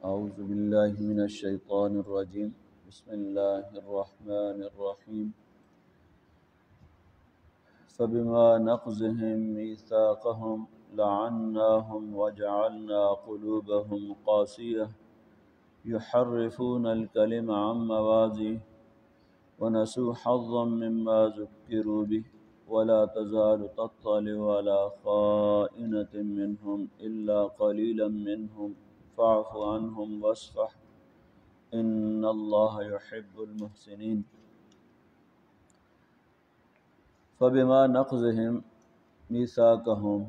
أعوذ بالله من الشيطان الرجيم. بسم الله الرحمن الرحيم. فبما نقضهم ميثاقهم لعناهم وجعلنا قلوبهم قاسية يحرفون الكلم عن مواضعه ونسوا حظا مما ذكروا به ولا تزال تطلع على خائنة منهم إلا قليلا منهم فاعف عنهم واصفح إن اللہ يحب المحسنین. فبما نقضهم میثاقهم،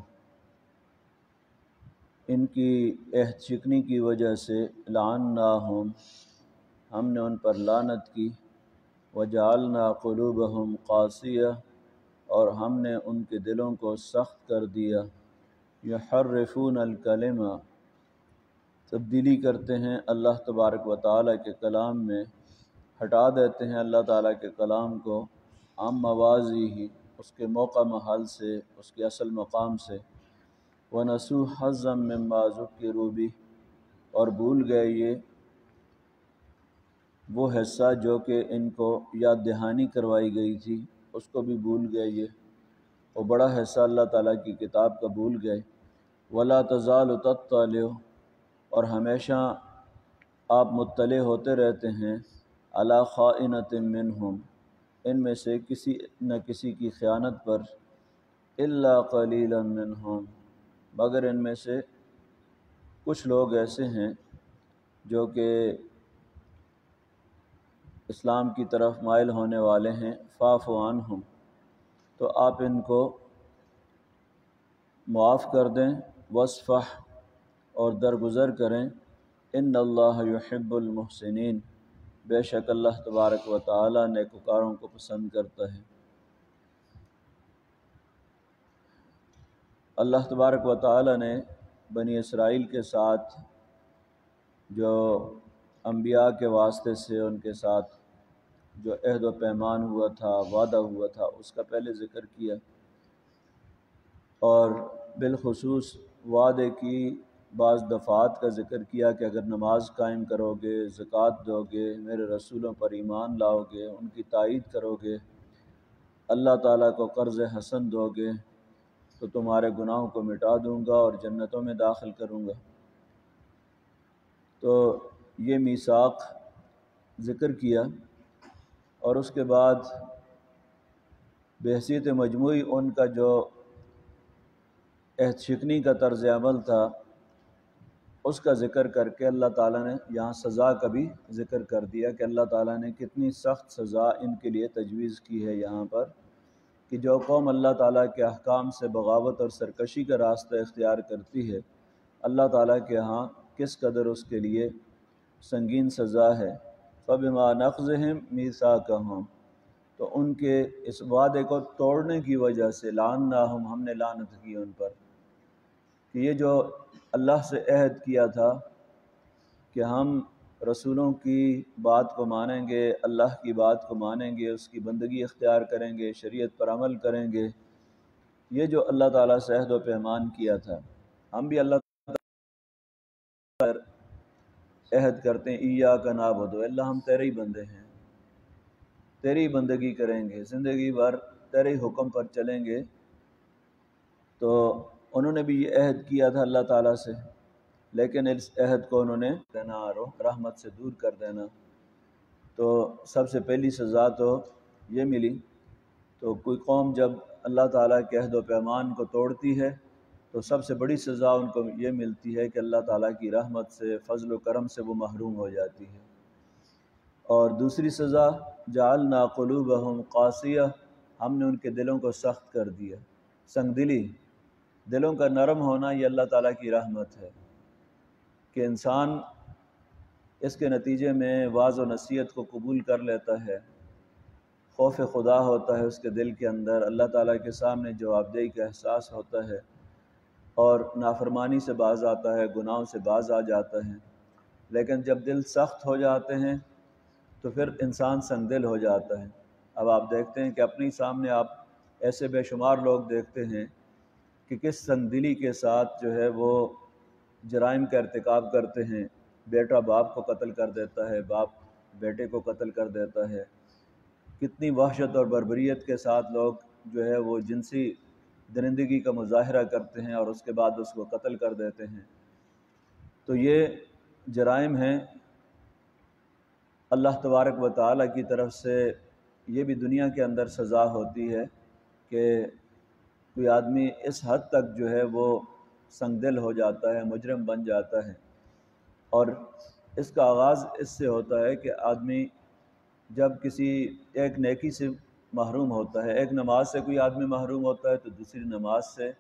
ان کی عہد شکنی کی وجہ سے لعناہم، ہم نے ان پر لعنت کی، وجعلنا قلوبهم قاسیہ، اور ہم نے ان کے دلوں کو سخت کر دیا، یحرفون الکلم، تبدیلی کرتے ہیں اللہ تبارک و تعالیٰ کے کلام میں، ہٹا دیتے ہیں اللہ تعالیٰ کے کلام کو عن مواضعہ، اس کے موقع محل سے، اس کے اصل مقام سے، وَنَسُوا حَظًّا مِّمَّا ذُكِّرُوا بِهِ، اور بھول گئے یہ وہ حصہ جو کہ ان کو یاد دہانی کروائی گئی تھی، اس کو بھی بھول گئے یہ، وہ بڑا حصہ اللہ تعالیٰ کی کتاب کا بھول گئے. وَلَا تَزَالُ تَطَّلِعُ، اور ہمیشہ آپ مطلع ہوتے رہتے ہیں، عَلَىٰ خَائِنَةٍ مِّنْهُمْ، ان میں سے کسی نہ کسی کی خیانت پر، إِلَّا قَلِيلًا مِّنْهُمْ، مگر ان میں سے کچھ لوگ ایسے ہیں جو کہ اسلام کی طرف مائل ہونے والے ہیں. فَاعْفُ عَنْهُمْ، تو آپ ان کو معاف کر دیں، وَاصْفَحْ، اور درگزر کریں، ان اللہ یحب المحسنین، بے شک اللہ تبارک و تعالی نیکوکاروں کو پسند کرتا ہے. اللہ تبارک و تعالی نے بنی اسرائیل کے ساتھ جو انبیاء کے واسطے سے ان کے ساتھ جو عہد و پیمان ہوا تھا، وعدہ ہوا تھا، اس کا پہلے ذکر کیا، اور بالخصوص وعدے کی بعض دفعات کا ذکر کیا کہ اگر نماز قائم کرو گے، زکوٰۃ دو گے، میرے رسولوں پر ایمان لاؤ گے، ان کی تائید کرو گے، اللہ تعالیٰ کو قرض حسن دو گے، تو تمہارے گناہوں کو مٹا دوں گا اور جنتوں میں داخل کروں گا. تو یہ میثاق ذکر کیا، اور اس کے بعد بحیثیت مجموعی ان کا جو عہد شکنی کا طرز عمل تھا اس کا ذکر کر کے اللہ تعالیٰ نے یہاں سزا کا بھی ذکر کر دیا کہ اللہ تعالیٰ نے کتنی سخت سزا ان کے لیے تجویز کی ہے یہاں پر، کہ جو قوم اللہ تعالیٰ کے احکام سے بغاوت اور سرکشی کا راستہ اختیار کرتی ہے، اللہ تعالیٰ کے ہاں کس قدر اس کے لیے سنگین سزا ہے. فَبِمَا نَقْضِهِمْ مِيثَاقَهُمْ، تو ان کے اس وعدے کو توڑنے کی وجہ سے لعناہم، ہم نے لعنت کی ان پر، کہ یہ جو اللہ سے عہد کیا تھا کہ ہم رسولوں کی بات کو مانیں گے، اللہ کی بات کو مانیں گے، اس کی بندگی اختیار کریں گے، شریعت پر عمل کریں گے، یہ جو اللہ تعالیٰ سے عہد و پیمان کیا تھا، ہم بھی اللہ پر عہد کرتے ہیں، ایاک نعبد، اللہ ہم تیرے ہی بندے ہیں، تیری بندگی کریں گے، زندگی بھر تیرے حکم پر چلیں گے. تو انہوں نے بھی یہ عہد کیا تھا اللہ تعالیٰ سے، لیکن اس عہد کو انہوں نے دینا رحمت سے دور کر دینا. تو سب سے پہلی سزا تو یہ ملی. تو کوئی قوم جب اللہ تعالیٰ کے عہد و پیمان کو توڑتی ہے تو سب سے بڑی سزا ان کو یہ ملتی ہے کہ اللہ تعالیٰ کی رحمت سے، فضل و کرم سے وہ محروم ہو جاتی ہے. اور دوسری سزا جعلنا قلوبہم قاسیہ، ہم نے ان کے دلوں کو سخت کر دیا. سنگ دلی، دلوں کا نرم ہونا، یہ اللہ تعالیٰ کی رحمت ہے کہ انسان اس کے نتیجے میں واعظ و نصیحت کو قبول کر لیتا ہے، خوف خدا ہوتا ہے اس کے دل کے اندر، اللہ تعالیٰ کے سامنے جواب دہی کا احساس ہوتا ہے، اور نافرمانی سے باز آتا ہے، گناہوں سے باز آ جاتا ہے. لیکن جب دل سخت ہو جاتے ہیں تو پھر انسان سنگ دل ہو جاتا ہے. اب آپ دیکھتے ہیں کہ اپنی سامنے آپ ایسے بے شمار لوگ دیکھتے ہیں کہ کس سنگ دلی کے ساتھ جو ہے وہ جرائم کا ارتکاب کرتے ہیں، بیٹا باپ کو قتل کر دیتا ہے، باپ بیٹے کو قتل کر دیتا ہے، کتنی وحشت اور بربریت کے ساتھ لوگ جو ہے وہ جنسی درندگی کا مظاہرہ کرتے ہیں اور اس کے بعد اس کو قتل کر دیتے ہیں۔ تو یہ جرائم ہیں، اللہ تبارک و تعالیٰ کی طرف سے یہ بھی دنیا کے اندر سزا ہوتی ہے کہ کوئی آدمی اس حد تک جو ہے وہ سنگ دل ہو جاتا ہے، مجرم بن جاتا ہے۔ اور اس کا آغاز اس سے ہوتا ہے کہ آدمی جب کسی ایک نیکی سے محروم ہوتا ہے، ایک نماز سے کوئی آدمی محروم ہوتا ہے تو دوسری نماز سے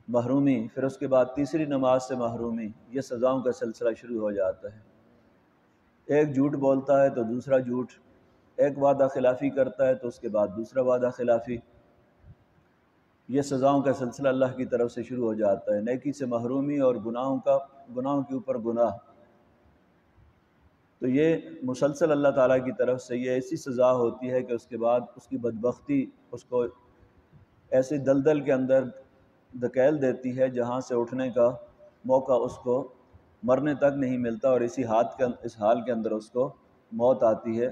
محرومی، پھر اس کے بعد تیسری نماز سے محرومی، یہ سزاؤں کا سلسلہ شروع ہو جاتا ہے۔ ایک جھوٹ بولتا ہے تو دوسرا جھوٹ، ایک وعدہ خلافی کرتا ہے تو اس کے بعد دوسرا وعدہ خلافی، یہ سزاؤں کا سلسلہ اللہ کی طرف سے شروع ہو جاتا ہے، نیکی سے محرومی اور گناہوں کے اوپر گناہ۔ تو یہ مسلسل اللہ تعالیٰ کی طرف سے یہ ایسی سزا ہوتی ہے کہ اس کے بعد اس کی بدبختی اس کو ایسی دلدل کے اندر دھکیل دیتی ہے جہاں سے اٹھنے کا موقع اس کو مرنے تک نہیں ملتا، اور اس حال کے اندر اس کو موت آتی ہے۔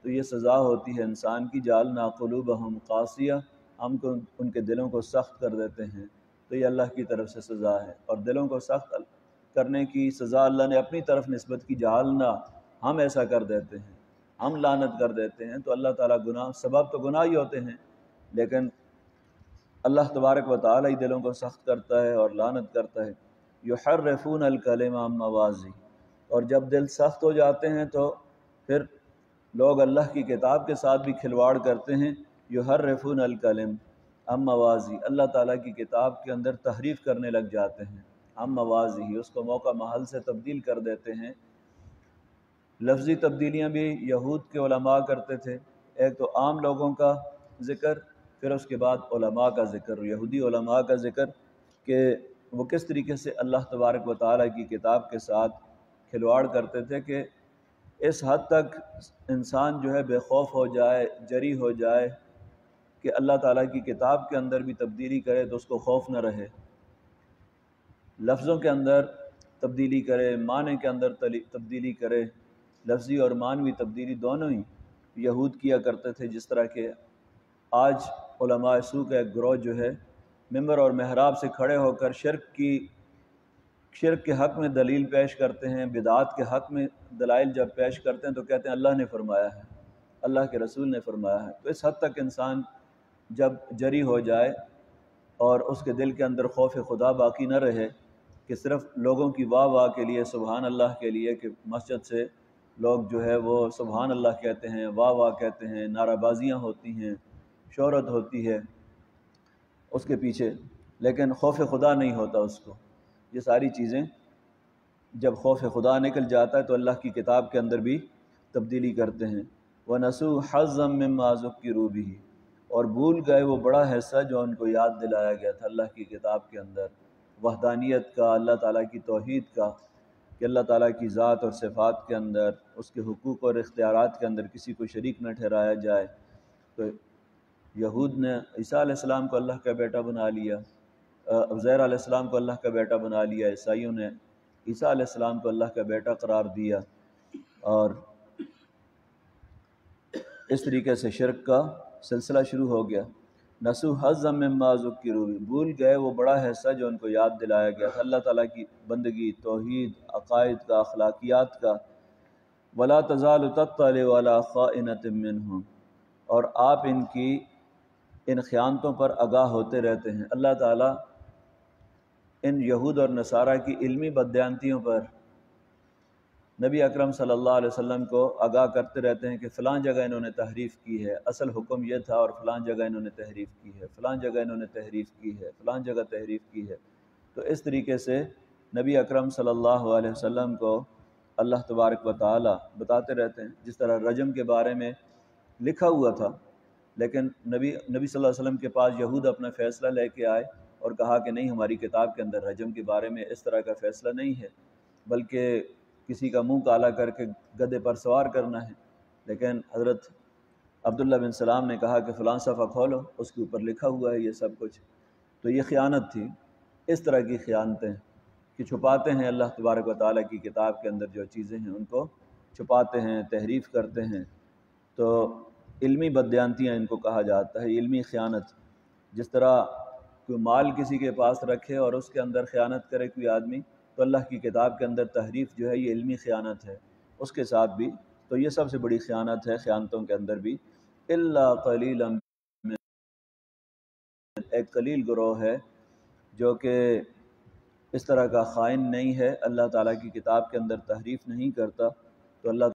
تو یہ سزا ہوتی ہے انسان کی، جعلنا قلوبہم قاسیہ، ہم کو ان کے دلوں کو سخت کر دیتے ہیں۔ تو یہ اللہ کی طرف سے سزا ہے، اور دلوں کو سخت کرنے کی سزا اللہ نے اپنی طرف نسبت کی، جعلنا، ہم ایسا کر دیتے ہیں، ہم لعنت کر دیتے ہیں۔ تو اللہ تعالیٰ سبب تو گناہ ہی ہوتے ہیں، لیکن اللہ تبارک و تعالیٰ ہی دلوں کو سخت کرتا ہے اور لعنت کرتا ہے۔ یحرفون الکلم عن مواضعہ، اور جب دل سخت ہو جاتے ہیں تو پھر لوگ اللہ کی کتاب کے ساتھ بھی کھلواڑ کرتے ہیں۔ یحرفون الکلم عن مواضعہ، اللہ تعالیٰ کی کتاب کے اندر تحریف کرنے لگ جاتے ہیں، عن مواضعہ، اس کو موقع محل سے تبدیل کر دیتے ہیں۔ لفظی تبدیلیاں بھی یہود کے علماء کرتے تھے، ایک تو عام لوگوں کا ذکر، پھر اس کے بعد علماء کا ذکر، یہودی علماء کا ذکر کہ وہ کس طریقے سے اللہ تبارک و تعالیٰ کی کتاب کے ساتھ کھلواڑ کرتے تھے کہ اس حد تک انسان جو ہے بے خوف ہو جائے، جری ہو جائے کہ اللہ تعالیٰ کی کتاب کے اندر بھی تبدیلی کرے تو اس کو خوف نہ رہے، لفظوں کے اندر تبدیلی کرے، معنی کے اندر تبدیلی کرے، لفظی اور معنوی تبدیلی دونوں ہی یہود کیا کرتے تھے۔ جس طرح کہ آج علماء سوء کا ایک گروہ جو ہے ممبر اور محراب سے کھڑے ہو کر شرک کے حق میں دلیل پیش کرتے ہیں، بدعات کے حق میں دلائل جب پیش کرتے ہیں تو کہتے ہیں اللہ نے فرمایا ہے، اللہ کے رسول نے فرمایا ہے۔ تو اس حد تک انسان جب جری ہو جائے اور اس کے دل کے اندر خوف خدا باقی نہ رہے کہ صرف لوگوں کی واہ واہ کے لیے، سبحان اللہ کے لیے، کہ مسجد سے لوگ جو ہے وہ سبحان اللہ کہتے ہیں، واہ واہ کہتے ہیں، نعرہ بازیاں ہوتی ہیں، شہرت ہوتی ہے اس کے پیچھے، لیکن خوف خدا نہیں ہوتا اس کو۔ یہ ساری چیزیں جب خوف خدا نکل جاتا ہے تو اللہ کی کتاب کے اندر بھی تبدیلی کرتے ہیں۔ وَنَسُوا حَظًّا مِّمَّا ذُكِّرُوا بِهِ، اور بھول گئے وہ بڑا حصہ جو ان کو یاد دلایا گیا تھا اللہ کی کتاب کے اندر، وحدانیت کا، اللہ تعالیٰ کی توحید کا، کہ اللہ تعالیٰ کی ذات اور صفات کے اندر، اس کے حقوق اور اختیارات کے اندر کسی کو شریک نہ ٹھہرایا جائے۔ تو یہود نے عیسیٰ علیہ السلام کو اللہ کا بیٹا بنا لیا، عزیر علیہ السلام کو اللہ کا بیٹا بنا لیا، عیسائیوں نے عیسیٰ علیہ السلام کو اللہ کا بیٹا قرار دیا، اور اس طریقے سے شرک کا سلسلہ شروع ہو گیا۔ نسوا حظا مما ذکروا بہ، بھول گئے وہ بڑا حصہ جو ان کو یاد دلایا گیا تھا اللہ تعالیٰ کی بندگی، توحید، عقائد کا، اخلاقیات کا۔ ولا تزال تطلع علی خائنۃ منہم، اور آپ ان خیانتوں پر آگاہ ہوتے رہتے ہیں۔ اللہ تعالیٰ ان یہود اور نصارہ کی علمی بددیانتیوں پر نبی اکرم صلی اللہ علیہ وسلم کو آگاہ کرتے رہتے ہیں کہ فلاں جگہ انہوں نے تحریف کی ہے، اصل حکم یہ تھا، اور فلاں جگہ انہوں نے تحریف کی ہے، فلاں جگہ انہوں نے تحریف کی ہے، فلاں جگہ تحریف کی ہے۔ تو اس طریقے سے نبی اکرم صلی اللہ علیہ وسلم کو اللہ تبارک و تعالی بتاتے رہتے ہیں۔ جس طرح رجم کے بارے میں لکھا ہوا تھا، لیکن نبی صلی اللہ علیہ وسلم کے پاس یہود اپنا فیصلہ لے کے آئے اور کہا کہ نہیں، ہماری کتاب کے اندر رجم کے بارے میں اس طرح کا فیصلہ نہیں ہے، بلکہ کسی کا منہ کالا کر کے گدھے پر سوار کرنا ہے۔ لیکن حضرت عبداللہ بن سلام نے کہا کہ فلاں صفحہ کھولو، اس کے اوپر لکھا ہوا ہے یہ سب کچھ۔ تو یہ خیانت تھی۔ اس طرح کی خیانتیں کہ چھپاتے ہیں اللہ تبارک و تعالیٰ کی کتاب کے اندر جو چیزیں ہیں ان کو چھپاتے ہیں، تحریف کرتے ہیں۔ تو علمی بددیانتیاں ان کو کہا جاتا ہے، علمی خیانت۔ جس طرح کوئی مال کسی کے پاس رکھے اور اس کے اندر خیانت کرے کوئی آدمی، تو اللہ کی کتاب کے اندر تحریف جو ہے یہ علمی خیانت ہے اس کے ساتھ بھی۔ تو یہ سب سے بڑی خیانت ہے خیانتوں کے اندر بھی۔ الا قلیلا، ایک قلیل گروہ ہے جو کہ اس طرح کا خائن نہیں ہے، اللہ تعالیٰ کی کتاب کے اندر تحریف نہیں کرتا۔ تو اللہ